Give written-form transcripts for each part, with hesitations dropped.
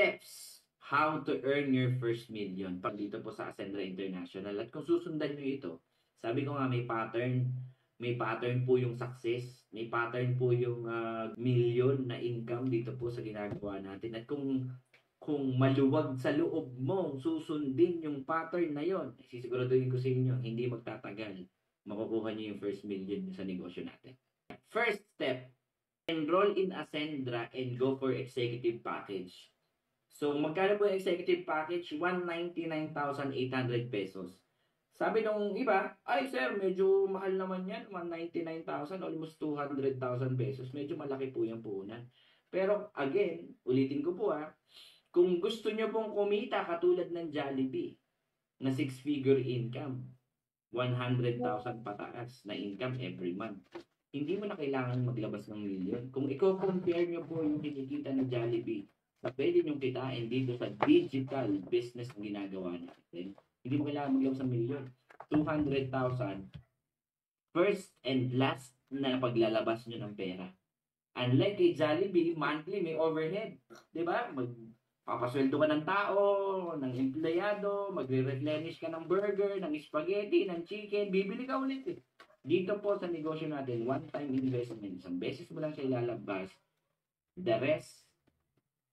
steps how to earn your first million. Dito po sa Ascendra International. At kung susundan nyo ito, sabi ko nga may pattern. May pattern po yung success. May pattern po yung million na income dito po sa ginagawa natin. At kung maluwag sa loob mo susundin yung pattern na yon, sisiguraduhin ko sa inyo, hindi magtatagal. Makukuha niyo yung first million sa negosyo natin. First step, enroll in Ascendra and go for executive package. So, magkano po yung executive package? 199,800 pesos. Sabi nung iba, ay sir, medyo mahal naman yan. 199,000, almost 200,000 pesos. Medyo malaki po yung puhunan. Pero again, ulitin ko po kung gusto nyo pong kumita katulad ng Jollibee na 6-figure income, 100,000 pataas na income every month, hindi mo na kailangan maglabas ng million. Kung i-compare nyo po yung kinikita ng Jollibee na pwede nyo kitain dito sa digital business na ginagawa natin, hindi mo kailangan maglabas ng million. 200,000 first and last na paglalabas nyo ng pera. Unlike kay Jollibee, monthly may overhead. Diba? Papasweldo ka ng tao, ng empleyado, magre-replenish ka ng burger, ng spaghetti, ng chicken, bibili ka ulit eh. Dito po sa negosyo natin, one-time investment. Isang beses mo lang siya ilalabas. The rest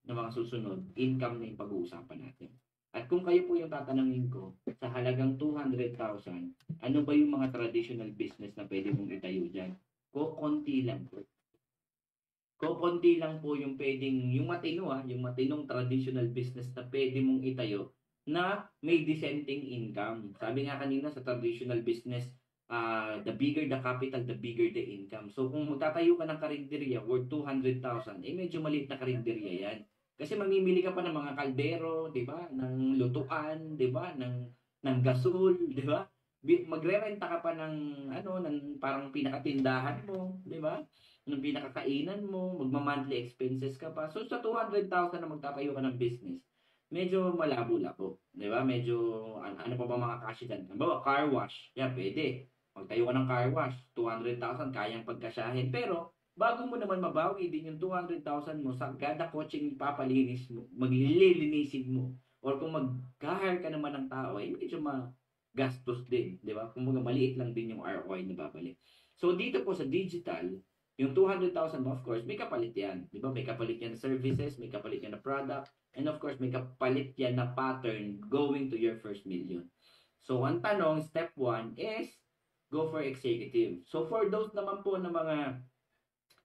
ng mga susunod, income na yung pag-uusapan natin. At kung kayo po yung tatanungin ko, sa halagang 200,000, ano ba yung mga traditional business na pwede mong itayo dyan? Konti lang po. Konti lang po yung pwedeng, yung matinong traditional business na pwede mong itayo na may dissenting income. Sabi nga kanina sa traditional business, the bigger the capital, the bigger the income. So kung magtatayo ka ng karinderya worth 200,000, medyo maliit na karinderya yan. Kasi mamimili ka pa ng mga kaldero, di ba? Ng lutuan, di ba? Ng gasol, di ba? Magre-renta ka pa ng parang pinakatindahan mo, di ba? Ng pinakakainan mo, magma-monthly expenses ka pa. So, sa 200,000 na magtatayo ka ng business, medyo malabo-labo. Di ba? Medyo, ano pa ba mga cash dyan? Halimbawa, car wash. Yan, pwede. Magtayo ka ng car wash. 200,000, kayang pagkasyahin. Pero, bago mo naman mabawi din yung 200,000 mo sa kada coaching papalinis mo, maglilinisin mo, or kung mag-hire ka naman ng tao, medyo gastos din. Di ba? Kung maliit lang din yung ROI na babalik. So, dito po sa digital, yung 200,000 mo, of course, may kapalit yan. Di ba? May kapalit yan na services, may kapalit yan na product, and of course, may kapalit yan na pattern going to your first million. So, ang tanong, step 1 is, go for executive. So, for those naman po na mga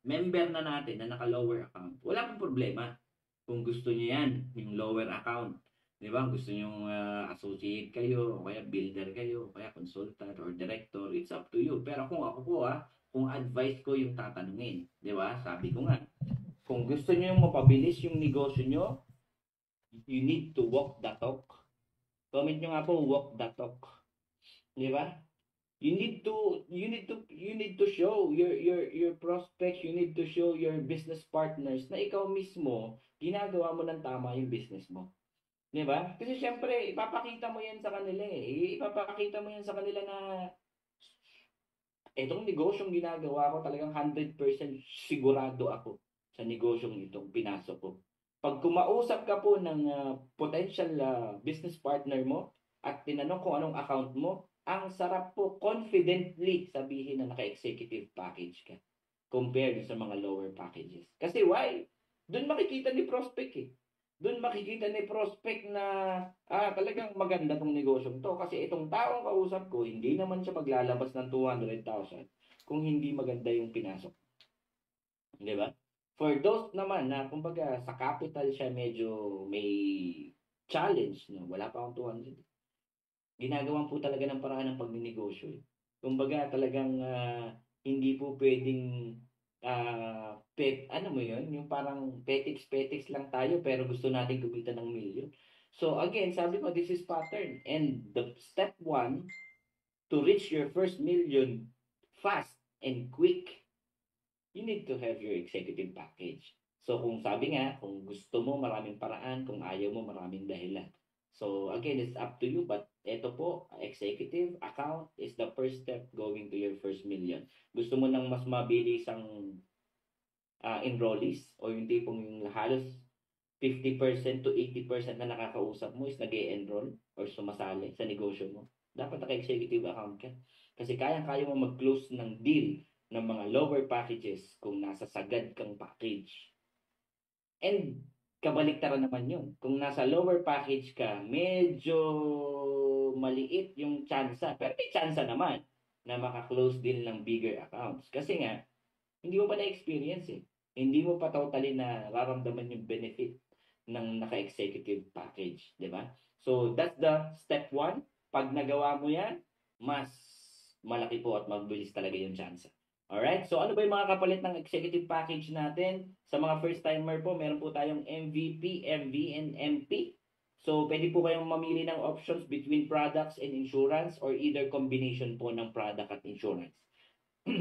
member na natin na naka-lower account, wala pong problema. Kung gusto niyo yan, yung lower account. Di ba? Gusto niyo associate kayo, o kaya builder kayo, o kaya consultant or director, it's up to you. Pero kung ako po kung advice ko yung tatanungin. Di ba? Sabi ko nga, kung gusto nyo yung mapabilis yung negosyo nyo, you need to walk the talk. Comment nyo nga po, walk the talk. Di ba? You need to show your prospects, you need to show your business partners na ikaw mismo ginagawa mo ng tama yung business mo. Di ba? Kasi syempre, ipapakita mo yan sa kanila eh. Ipapakita mo yan sa kanila na etong negosyong ginagawa ko, talagang 100% sigurado ako sa negosyong itong pinasok ko. Pag kumausap ka po ng potential business partner mo at tinanong kung anong account mo, ang sarap po confidently sabihin na naka-executive package ka compared sa mga lower packages. Kasi why? Doon makikita ni prospect eh. Doon makikita ni prospect na talagang maganda tong negosyong to kasi itong taong kausap ko, hindi naman siya maglalabas ng 200,000 kung hindi maganda yung pinasok. Di ba? For those naman na kumbaga sa capital siya medyo may challenge, no? Wala pa akong 200. Ginagawan po talaga ng paraan ng pagninegosyo. Kumbaga talagang hindi po pwedeng ano mo yun, yung parang petiks lang tayo pero gusto natin kumita ng million. So again, sabi ko, this is pattern. And the step 1 to reach your first million fast and quick, you need to have your executive package. So kung sabi nga, kung gusto mo maraming paraan, kung ayaw mo maraming dahilan. So again, it's up to you, but ito po, executive account is the first step going to your first million. Gusto mo nang mas mabilis ang enrollees o yung tipong yung halos 50% to 80% na nakakausap mo is nag-e-enroll or sumasali sa negosyo mo. Dapat naka-executive account ka. Kasi kayang-kaya mo mag-close ng deal ng mga lower packages kung nasa sagad kang package. And kabaliktaran naman yun. Kung nasa lower package ka, medyo maliit yung tsansa. Pero may tsansa naman na maka-close din ng bigger accounts. Kasi nga, hindi mo pa na-experience eh. Hindi mo pa totally na raramdaman yung benefit ng naka-executive package, di ba? So, that's the step one. Pag nagawa mo yan, mas malaki po at mabilis talaga yung chance. Alright? So, ano ba yung mga kapalit ng executive package natin? Sa mga first-timer po, meron po tayong MVP, MV, and MP. So, pwede po kayong mamili ng options between products and insurance or either combination po ng product at insurance.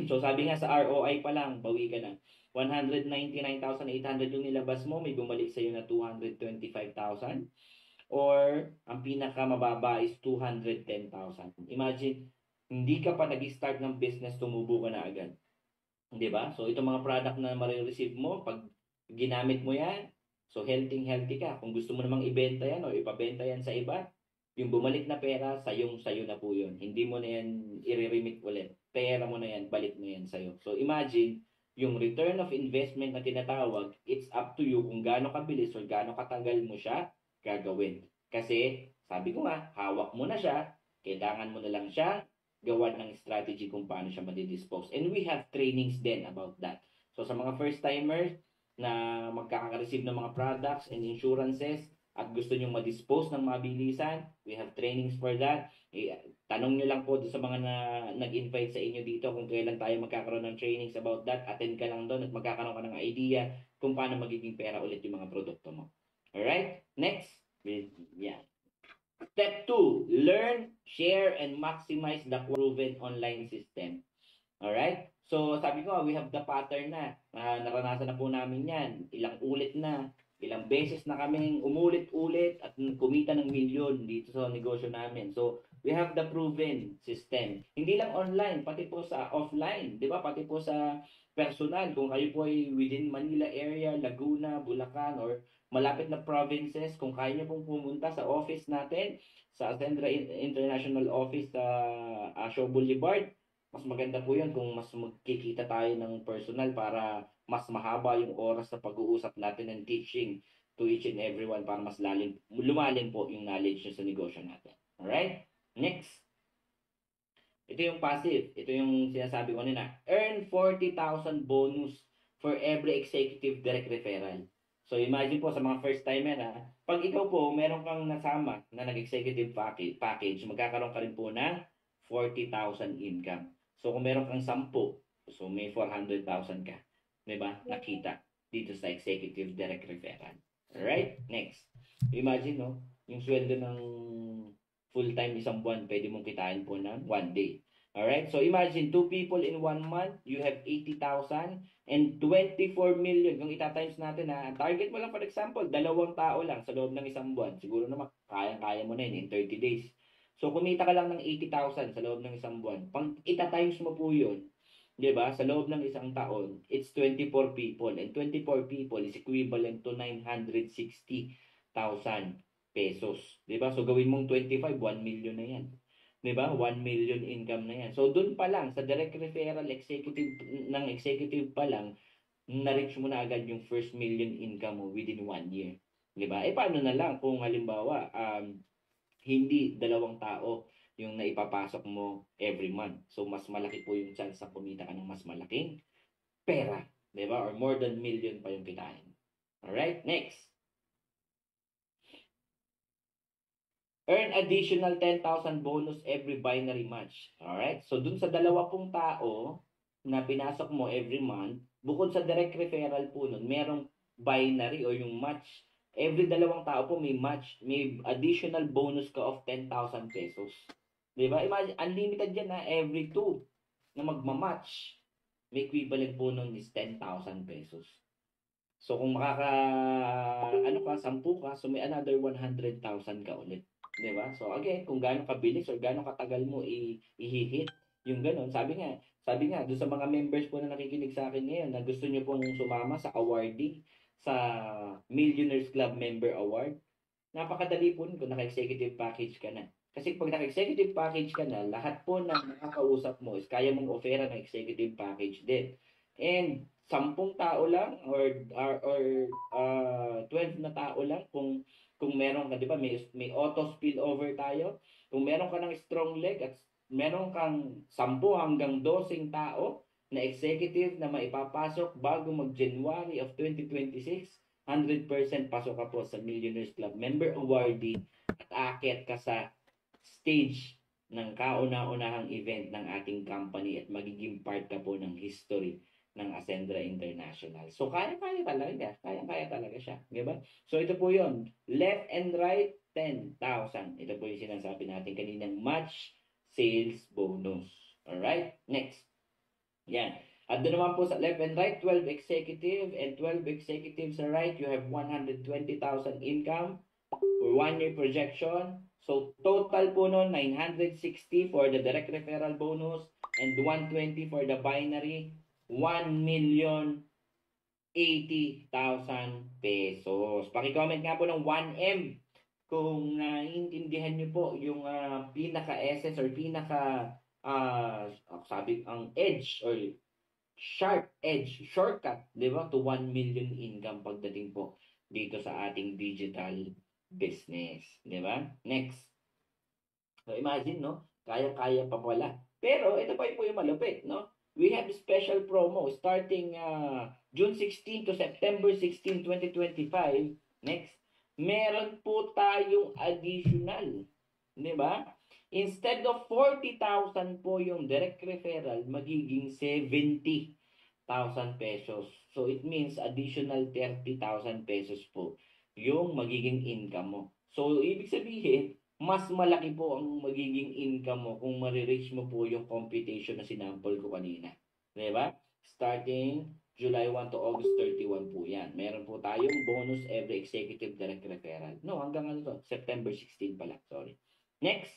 So, sabi nga sa ROI pa lang, bawi ka na. 199,800 yung nilabas mo, may bumalik sa'yo na 225,000. Or, ang pinakamababa is 210,000. Imagine, hindi ka pa nag-start ng business, tumubo ka na agad. 'Di ba? So, itong mga product na ma-receive mo, pag ginamit mo yan, so healthy ka. Kung gusto mo namang ibenta yan o ipabenta yan sa iba, yung bumalik na pera, sayo na po yun. Hindi mo na yan i-remit ulit. Pera mo na yan, balik mo yan sa'yo. So, imagine, yung return of investment na tinatawag, it's up to you kung gaano kabilis o gaano katagal mo siya gagawin. Kasi, sabi ko nga, hawak mo na siya, kailangan mo na lang siya gawa ng strategy kung paano siya madidispose. And we have trainings then about that. So sa mga first-timers na magkaka-receive ng mga products and insurances at gusto nyo madispose ng mabilisan, we have trainings for that. Tanong nyo lang po sa mga nag-invite sa inyo dito kung kailan tayo magkakaroon ng trainings about that. Attend ka lang doon at magkakaroon ka ng idea kung paano magiging pera ulit yung mga produkto mo. Alright? Next. Yeah. Step 2, learn, share, and maximize the proven online system. Alright? So, sabi ko, we have the pattern na. Naranasan na po namin yan. Ilang ulit na. Ilang beses na kaming umulit-ulit at kumita ng milyon dito sa negosyo namin. So, we have the proven system. Hindi lang online, pati po sa offline. Di ba? Pati po sa personal. Kung kayo po ay within Manila area, Laguna, Bulacan, or malapit na provinces, kung kaya nyo pong pumunta sa office natin, sa Ascendra International Office sa Shaw Boulevard, mas maganda po yun kung mas magkikita tayo ng personal para mas mahaba yung oras sa pag-uusap natin and teaching to each and everyone para mas lumalim po yung knowledge nyo sa negosyo natin. Alright? Next. Ito yung passive. Ito yung sinasabi ko nila. Earn 40,000 bonus for every executive direct referral. So imagine po sa mga first timer pag ikaw po meron kang nasama na nag-executive package, magkakaroon ka rin po ng 40,000 income. So kung meron kang 10, so may 400,000 ka. 'Di ba? Nakita dito sa executive direct referral. Alright? Next. Imagine no, yung sweldo ng full-time isang buwan, pwede mong kitain po ng 1 day. Alright? So imagine, 2 people in 1 month, you have 80,000 and 24 million. Kung itatimes natin target mo lang for example, 2 tao lang sa loob ng isang buwan. Siguro naman, kaya mo na yun in 30 days. So kumita ka lang ng 80,000 sa loob ng isang buwan. Pag itatimes mo po yun, di ba? Sa loob ng isang taon, it's 24 people. And 24 people is equivalent to 960,000 pesos. Di ba? So gawin mong 25, 1 million na yan. 'Di ba? 1 million income na yan. So doon pa lang sa direct referral executive pa lang na-reach mo na agad yung first million income mo within 1 year. 'Di ba? Paano na lang kung halimbawa hindi 2 tao yung naipapasok mo every month. So mas malaki po yung chance na kumita ka ng mas malaking pera, 'di ba? Or more than million pa yung kitain. All right? Next. Earn additional 10,000 bonus every binary match. Alright? So, dun sa 20 tao na pinasok mo every month, bukod sa direct referral po nun, merong binary o yung match. Every 2 tao po may match, may additional bonus ka of 10,000 pesos. Diba? Imagine, unlimited yan every 2 na magmamatch. May equivalent po nun is 10,000 pesos. So, kung ka, 10 ka, so may another 100,000 ka ulit. Diba? So again, kung gaano kabilis or gaano katagal mo i-hit yung ganun. Sabi nga, doon sa mga members po na nakikinig sa akin ngayon na gusto niyo pong sumama sa awarding sa Millionaires Club Member Award. Napakadali po kung naka-executive package ka na. Kasi pag naka-executive package ka na, lahat po ng nakakausap mo is kaya mong ofera ng executive package din. And 10 tao lang or 12 na tao lang kung meron ka, 'di ba? May auto spillover tayo. Kung meron ka ng strong leg at meron kang 10 hanggang 12 tao na executive na maipapasok bago mag-January of 2026, 100% pasok ka po sa Millionaires Club Member Awardee at aakyat ka sa stage ng kauna-unahang event ng ating company at magiging part ka po ng history ng Ascendra International. So, kaya-kaya talaga. Kaya-kaya talaga siya. Di ba? So, ito po yon. Left and right, 10,000. Ito po yung sinasabi natin kaninang match sales bonus. Alright? Next. Yan. At doon naman po sa left and right, 12 executive and 12 executives sa right, you have 120,000 income for 1 year projection. So, total po noon, 960 for the direct referral bonus and 120 for the binary, 1,080,000 pesos. Paki-comment nga po ng 1M kung naiintindihan niyo po yung pinaka-essence or sabi ang edge or sharp edge, shortcut, di ba, to 1 million income pagdating po dito sa ating digital business. Di ba? Next. So, imagine, no? Kaya-kaya pa pala. Pero, ito pa po yung malupit, no? We have a special promo starting June 16 to September 16, 2025. Next. Meron po tayong additional. Di ba? Instead of 40,000 po yung direct referral, magiging 70,000 pesos. So, it means additional 30,000 pesos po yung magiging income mo. So, ibig sabihin, mas malaki po ang magiging income mo kung marireach mo po yung computation na sinample ko kanina. Diba? Starting July 1 to August 31 po yan. Meron po tayong bonus every executive direct referral. No, hanggang ano to? September 16 pala. Sorry. Next.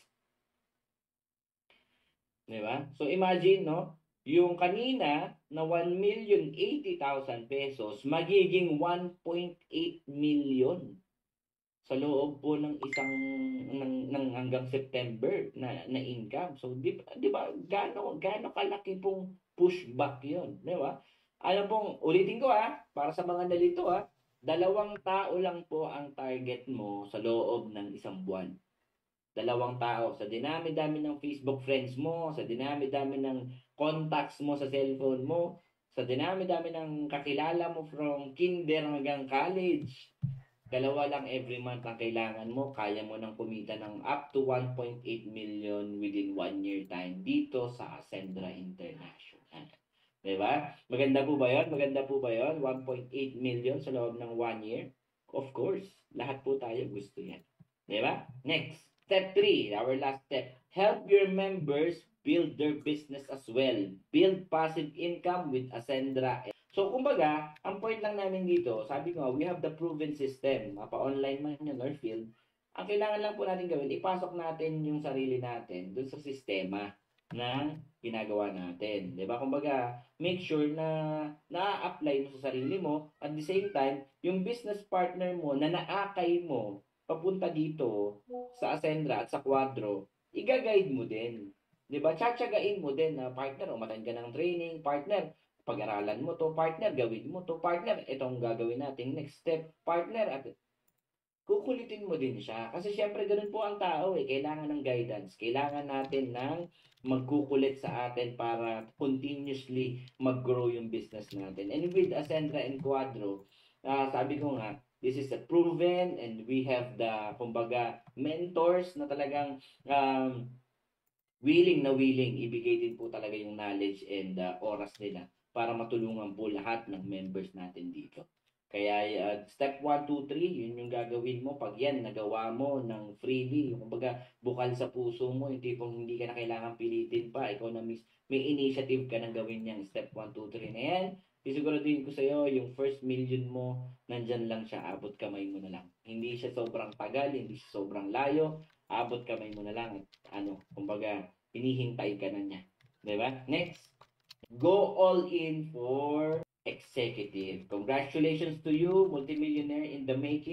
Diba? So, imagine, no? Yung kanina na 1,080,000 pesos, magiging 1.8 million sa loob po ng isang ng hanggang September na income. So, di ba gaano kalaki pong pushback 'yon, di ba? Ano pong ulitin ko para sa mga nalito 2 tao lang po ang target mo sa loob ng isang buwan. 2 tao. Sa dinami-dami ng Facebook friends mo, sa dinami-dami ng contacts mo sa cellphone mo, sa dinami-dami ng kakilala mo from kinder hanggang college. 2 lang every month ang kailangan mo. Kaya mo nang kumita ng up to 1.8 million within 1 year time dito sa Ascendra International. Diba? Maganda po ba yun? Maganda po ba yun? 1.8 million sa loob ng 1 year? Of course. Lahat po tayo gusto yan. Diba? Next. Step 3, our last step. Help your members build their business as well. Build passive income with Ascendra. So, kumbaga, ang point lang namin dito, sabi ko, we have the proven system. Mapa-online man yun or field. Ang kailangan lang po natin gawin, ipasok natin yung sarili natin dun sa sistema na ginagawa natin. Diba? Kumbaga, make sure na na-apply mo sa sarili mo. At the same time, yung business partner mo na naakay mo papunta dito sa Ascendra at sa Quadro, i-guide mo din. 'Di ba? Tsatsagain mo din na partner, umattend ka ng training, partner, pag-aralan mo to, partner, gawin mo to, partner, itong gagawin nating next step, partner, at kukulitin mo din siya. Kasi syempre ganun po ang tao kailangan ng guidance. Kailangan natin ng magkukulit sa atin para continuously mag-grow yung business natin. And with Ascendra and Quadro, sabi ko nga, this is a proven and we have the, kumbaga, mentors na talagang willing ibigay din po talaga yung knowledge and oras nila para matulungan po lahat ng members natin dito. Kaya step 1, 2, 3, yun yung gagawin mo. Pag yan, nagawa mo ng freely, yung kumbaga bukal sa puso mo, hindi pong hindi ka na kailangan pilitin pa. Ikaw na may initiative ka na gawin yan. Step 1, 2, 3 na yan. Sisiguraduhin ko sa'yo, yung first million mo, nandyan lang siya, abot kamay mo na lang. Hindi siya sobrang tagal, hindi siya sobrang layo, abot kamay mo na lang. Kumbaga, hinihintay ka na niya. Diba? Next, go all in for executive. Congratulations to you, multimillionaire in the making.